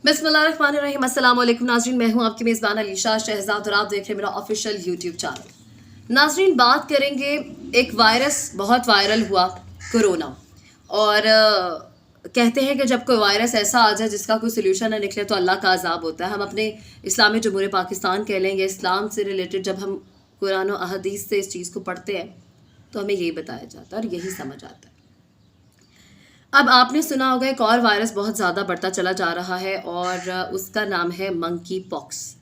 बिस्मिल्लाहिर्रहमानिर्रहीम। अस्सलाम वालेकुम नाज़रीन, मैं हूं आपकी मेज़बान अलीशा शहजाद और आप देख रहे हैं मेरा ऑफिशियल यूट्यूब चैनल। नाज़रीन, बात करेंगे एक वायरस बहुत वायरल हुआ, कोरोना। और कहते हैं कि जब कोई वायरस ऐसा आ जाए जिसका कोई सोल्यूशन ना निकले तो अल्लाह का अजाब होता है। हम अपने इस्लामी जमहूरियत पाकिस्तान कह लेंगे, इस्लाम से रिलेटेड जब हम कुरान और अहदीस से इस चीज़ को पढ़ते हैं तो हमें यही बताया जाता है और यही समझ आता है। अब आपने सुना होगा एक और वायरस बहुत ज़्यादा बढ़ता चला जा रहा है और उसका नाम है मंकी पॉक्स।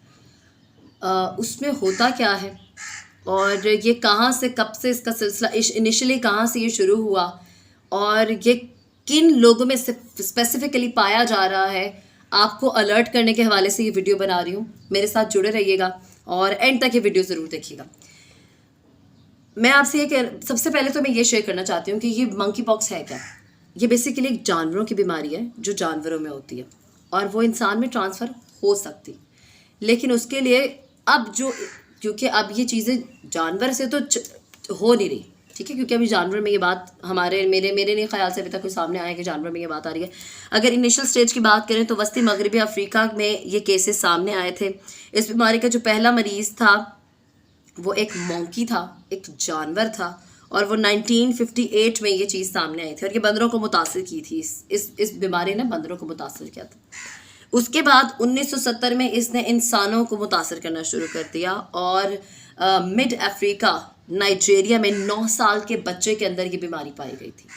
उसमें होता क्या है और ये कहाँ से कब से इसका सिलसिला इनिशियली कहाँ से ये शुरू हुआ और ये किन लोगों में स्पेसिफिकली पाया जा रहा है, आपको अलर्ट करने के हवाले से ये वीडियो बना रही हूँ। मेरे साथ जुड़े रहिएगा और एंड तक ये वीडियो ज़रूर देखिएगा। मैं आपसे ये सबसे पहले तो मैं ये शेयर करना चाहती हूँ कि ये मंकी पॉक्स है क्या। ये बेसिकली एक जानवरों की बीमारी है जो जानवरों में होती है और वो इंसान में ट्रांसफ़र हो सकती, लेकिन उसके लिए अब जो क्योंकि अब ये चीज़ें जानवर से तो हो नहीं रही, ठीक है, क्योंकि अभी जानवर में ये बात मेरे नहीं ख्याल से अभी तक कोई सामने आया कि जानवर में ये बात आ रही है। अगर इनिशियल स्टेज की बात करें तो वस्ती मगरबी अफ्रीका में ये केसेस सामने आए थे। इस बीमारी का जो पहला मरीज़ था वो एक मंकी था, एक जानवर था, और वो 1958 में ये चीज़ सामने आई थी और ये बंदरों को मुतासिर की थी। इस बीमारी ने बंदरों को मुतासिर किया था। उसके बाद 1970 में इसने इंसानों को मुतासिर करना शुरू कर दिया और मिड अफ्रीका नाइजीरिया में 9 साल के बच्चे के अंदर ये बीमारी पाई गई थी।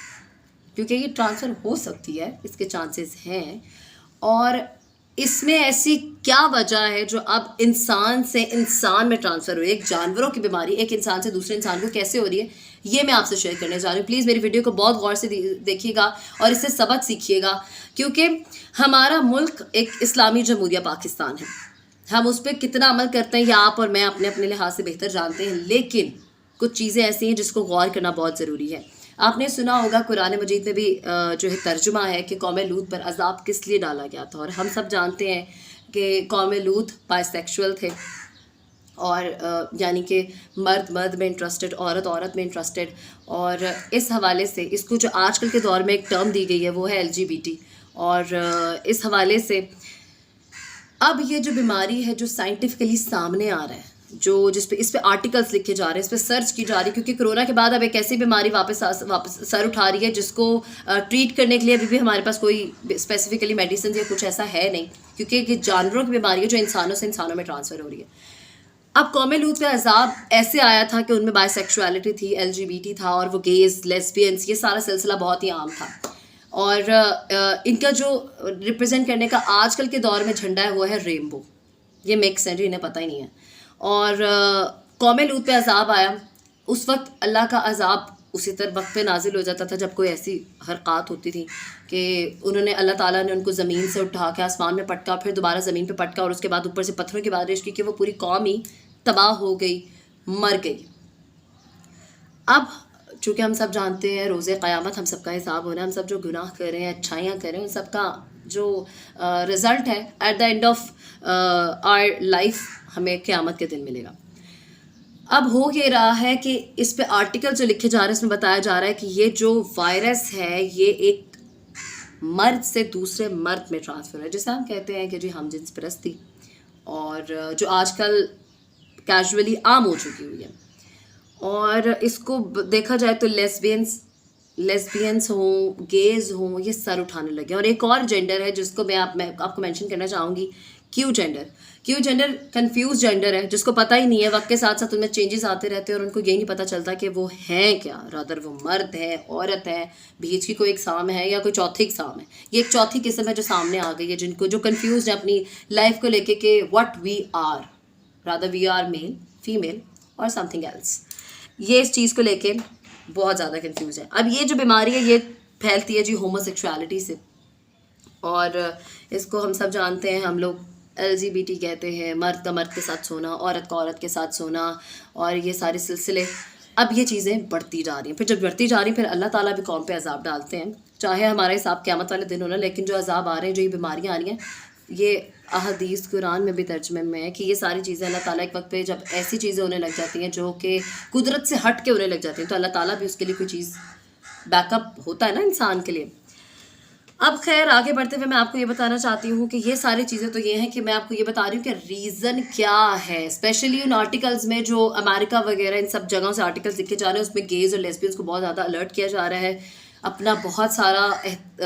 क्योंकि ये ट्रांसफ़र हो सकती है, इसके चांसेस हैं, और इसमें ऐसी क्या वजह है जो अब इंसान से इंसान में ट्रांसफ़र हो रही है। एक जानवरों की बीमारी एक इंसान से दूसरे इंसान को कैसे हो रही है, ये मैं आपसे शेयर करने जा रही हूँ। प्लीज़ मेरी वीडियो को बहुत गौर से देखिएगा और इससे सबक सीखिएगा, क्योंकि हमारा मुल्क एक इस्लामी जमहूरिया पाकिस्तान है। हम उस पर कितना अमल करते हैं या आप और मैं अपने अपने लिहाज से बेहतर जानते हैं, लेकिन कुछ चीज़ें ऐसी हैं जिसको गौर करना बहुत ज़रूरी है। आपने सुना होगा कुरान मजीद में भी जो है तर्जुमा है कि कौम लूत पर अजाब किस लिए डाला गया था, और हम सब जानते हैं कि कौम लूत बाइसेक्सुअल थे और यानी कि मर्द मर्द में इंटरेस्टेड, औरत औरत में इंटरेस्टेड, और इस हवाले से इसको जो आजकल के दौर में एक टर्म दी गई है वो है LGBT। और इस हवाले से अब ये जो बीमारी है जो साइंटिफिकली सामने आ रहा है, जो इस पे आर्टिकल्स लिखे जा रहे हैं, इस पे सर्च की जा रही है, क्योंकि कोरोना के बाद अब एक ऐसी बीमारी वापस सर उठा रही है जिसको ट्रीट करने के लिए अभी भी हमारे पास कोई स्पेसिफिकली मेडिसिन या कुछ ऐसा है नहीं, क्योंकि ये जानवरों की बीमारी है जो इंसानों से इंसानों में ट्रांसफ़र हो रही है। अब कौम लूत पे अजाब ऐसे आया था कि उनमें बाइसेक्सुअलिटी थी, LGBT था, और वो गेज लेस्बियंस, ये सारा सिलसिला बहुत ही आम था। और इनका जो रिप्रेजेंट करने का आजकल के दौर में झंडा है वो है रेनबो। ये मिक्स है जी, इन्हें पता ही नहीं है। और कौम लूत पे अजाब आया, उस वक्त अल्लाह का अजाब उसी तरह वक्त पे नाजिल हो जाता था जब कोई ऐसी हरकत होती थी कि उन्होंने अल्लाह ताला ने उनको ज़मीन से उठा के आसमान में पटका, फिर दोबारा ज़मीन पे पटका, और उसके बाद ऊपर से पत्थरों की बारिश की कि वो पूरी कौम ही तबाह हो गई, मर गई। अब चूँकि हम सब जानते हैं रोज़े क़यामत हम सबका हिसाब होना है, हम सब जो गुनाह कर रहे हैं, अच्छाइयाँ कर रहे हैं, उन सबका जो रिज़ल्ट है at the end of our life हमें क़यामत के दिन मिलेगा। अब हो ये रहा है कि इस पे आर्टिकल जो लिखे जा रहे हैं इसमें बताया जा रहा है कि ये जो वायरस है ये एक मर्द से दूसरे मर्द में ट्रांसफ़र है, जिसे हम कहते हैं कि जी हम जिन्स परस्ती, और जो आजकल कैजुअली आम हो चुकी हुई है। और इसको देखा जाए तो लेस्बियंस हों, गेज हों, ये सर उठाने लगे। और एक और जेंडर है जिसको मैं आपको मेंशन करना चाहूँगी, क्यू जेंडर कंफ्यूज जेंडर है, जिसको पता ही नहीं है, वक्त के साथ साथ उनमें चेंजेस आते रहते हैं और उनको यही नहीं पता चलता कि वो हैं क्या, रादर वो मर्द है, औरत है, बीच की कोई एग्जाम है या कोई चौथी एग्जाम है। ये एक चौथी किस्म है जो सामने आ गई है, जिनको जो कंफ्यूज है अपनी लाइफ को लेके कि what we are, rather we are male, female और समथिंग एल्स। ये इस चीज़ को लेके बहुत ज़्यादा कंफ्यूज है। अब ये जो बीमारी है ये फैलती है जी होमोसेक्सुअलिटी से, और इसको हम सब जानते हैं, हम लोग LGBT कहते हैं, मर्द का मर्द के साथ सोना, औरत का औरत के साथ सोना, और ये सारे सिलसिले। अब ये चीज़ें बढ़ती जा रही हैं, फिर जब बढ़ती जा रही हैं फिर अल्लाह ताला भी कौम पे अजाब डालते हैं, चाहे हमारा हिसाब क़यामत वाले दिन होना, लेकिन जो अजाब आ रहे हैं, जो ये बीमारियाँ आ रही हैं, ये अहदीस कुरान में भी तर्जुमे में है कि ये सारी चीज़ें अल्लाह ताला एक वक्त पे जब ऐसी चीज़ें होने लग जाती हैं जो कि कुदरत से हट के होने लग जाती हैं, तो अल्लाह ताला भी उसके लिए कोई चीज़ बैकअप होता है ना इंसान के लिए। अब खैर आगे बढ़ते हुए मैं आपको ये बताना चाहती हूँ कि ये सारी चीज़ें तो ये हैं कि मैं आपको ये बता रही हूँ कि रीज़न क्या है, स्पेशली उन आर्टिकल्स में जो अमेरिका वगैरह इन सब जगहों से आर्टिकल्स लिखे जा रहे हैं, उसमें गेज और लेस्बियंस को बहुत ज़्यादा अलर्ट किया जा रहा है। अपना बहुत सारा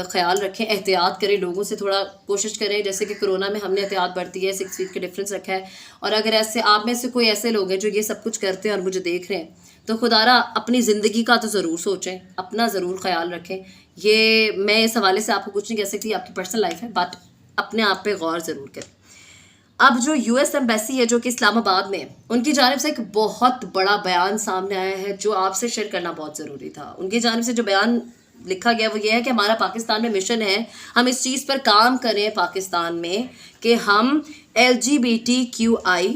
ख्याल रखें, एहतियात करें, लोगों से थोड़ा कोशिश करें, जैसे कि कोरोना में हमने एहतियात बरती है, 6 फीट का डिफरेंस रखा है। और अगर ऐसे आप में से कोई ऐसे लोग हैं जो ये सब कुछ करते हैं और मुझे देख रहे हैं, तो खुदारा अपनी ज़िंदगी का तो ज़रूर सोचें, अपना ज़रूर ख्याल रखें। ये मैं इस हवाले से आपको कुछ नहीं कह सकती, आपकी पर्सनल लाइफ है, बट अपने आप पे गौर ज़रूर करें। अब जो यूएस एम्बेसी है जो कि इस्लामाबाद में है, उनकी जानिब से एक बहुत बड़ा बयान सामने आया है जो आपसे शेयर करना बहुत ज़रूरी था। उनकी जानिब से जो बयान लिखा गया वो ये है कि हमारा पाकिस्तान में मिशन है, हम इस चीज़ पर काम करें पाकिस्तान में कि हम LGBTQI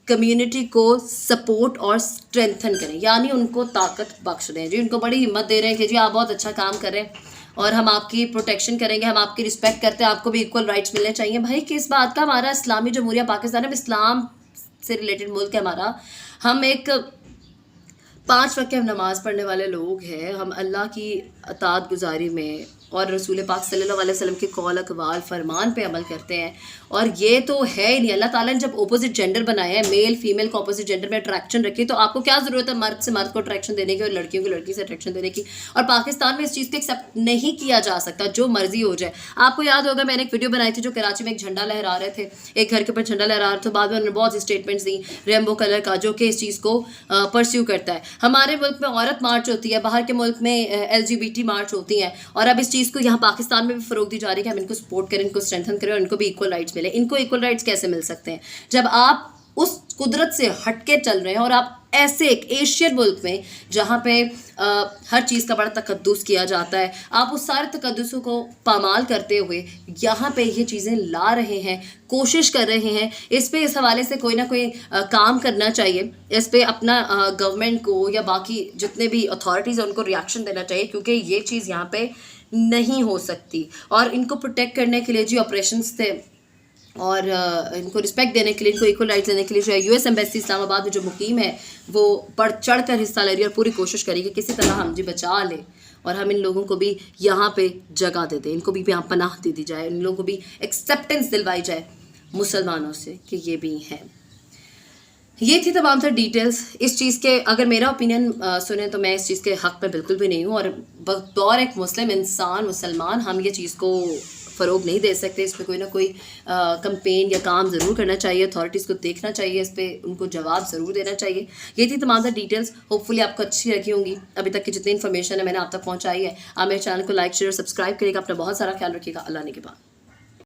कम्युनिटी को सपोर्ट और स्ट्रेंथन करें, यानी उनको ताकत बख्श दें। जी उनको बड़ी हिम्मत दे रहे हैं कि जी आप बहुत अच्छा काम कर रहे हैं और हम आपकी प्रोटेक्शन करेंगे, हम आपकी रिस्पेक्ट करते हैं, आपको भी इक्वल राइट्स मिलने चाहिए। भाई किस बात का, हमारा इस्लामी जमहूरिया पाकिस्तान है, इस्लाम से रिलेटेड मुल्क है हमारा। हम एक 5 वक्त की हम नमाज़ पढ़ने वाले लोग हैं, हम अल्लाह की अतात गुजारी में और रसूल पाक सल्लल्लाहु अलैहि वसल्लम के कौल अक़वाल फरमान पे अमल करते हैं। और ये तो है ही नहीं, अल्लाह ताला ने जब अपोजिट जेंडर बनाया है, मेल फीमेल को अपोजिट जेंडर में अट्रैक्शन रखी, तो आपको क्या ज़रूरत है मर्द से मर्द को अट्रैक्शन देने की और लड़कियों को लड़की से अट्रैक्शन देने की। और पाकिस्तान में इस चीज़ को एक्सेप्ट नहीं किया जा सकता, जो मर्जी हो जाए। आपको याद होगा मैंने एक वीडियो बनाई थी जो कराची में एक झंडा लहरा रहे थे, एक घर के ऊपर झंडा लहरा रहे थे, बाद में उन्होंने बहुत सी स्टेटमेंट्स दी रेनबो कलर का, जो कि इस चीज़ को परस्यू करता है। हमारे मुल्क में औरत मार्च होती है, बाहर के मुल्क में LGBT मार्च होती हैं, और अब इस चीज़ को यहाँ पाकिस्तान में भी फरोग दी जा रही है कि हम इनको सपोर्ट करें, इनको स्ट्रेंथन करें और इनको भी इक्वल राइट्स मिले। इनको इक्वल राइट्स कैसे मिल सकते हैं जब आप उस कुदरत से हटके चल रहे हैं और आप ऐसे एक एशियन मुल्क में जहाँ पे हर चीज़ का बड़ा तकद्दुस किया जाता है, आप उस सारे तकद्दुसों को पामाल करते हुए यहाँ पे ये चीज़ें ला रहे हैं, कोशिश कर रहे हैं। इस पे इस हवाले से कोई ना कोई काम करना चाहिए, इस पे अपना गवर्नमेंट को या बाकी जितने भी अथॉरिटीज़ हैं उनको रिएक्शन देना चाहिए, क्योंकि ये चीज़ यहाँ पे नहीं हो सकती। और इनको प्रोटेक्ट करने के लिए जो ऑपरेशंस थे और इनको रिस्पेक्ट देने के लिए, इनको इक्वल राइट्स देने के लिए जो है यूएस एम्बेसी इस्लामाबाद में जो मुकीम है वो बढ़ चढ़ कर हिस्सा ले रही है और पूरी कोशिश करेगी कि किसी तरह हम जी बचा लें और हम इन लोगों को भी यहाँ पे जगह दे दें, इनको भी यहाँ पनाह दे दी जाए, इन लोगों को भी एक्सेप्टेंस दिलवाई जाए मुसलमानों से कि ये भी हैं। ये थी तमाम तर डिटेल्स इस चीज़ के। अगर मेरा ओपिनियन सुने तो मैं इस चीज़ के हक़ में बिल्कुल भी नहीं हूँ, और बतौर एक मुस्लिम इंसान, मुसलमान, हम ये चीज़ को फ़रोग नहीं दे सकते। इस पर कोई ना कोई कंपेन या काम ज़रूर करना चाहिए, अथॉरिटीज़ को देखना चाहिए, इस पर उनको जवाब ज़रूर देना चाहिए। ये थी तमाम तर डिटेल्स, होपफुली आपको अच्छी लगी होंगी। अभी तक की जितनी इन्फॉर्मेशन है मैंने आप तक पहुँचाई है। आप मेरे चैनल को लाइक शेयर और सब्सक्राइब करिएगा। अपना बहुत सारा ख्याल रखिएगा। अल्लाह ने के बाद।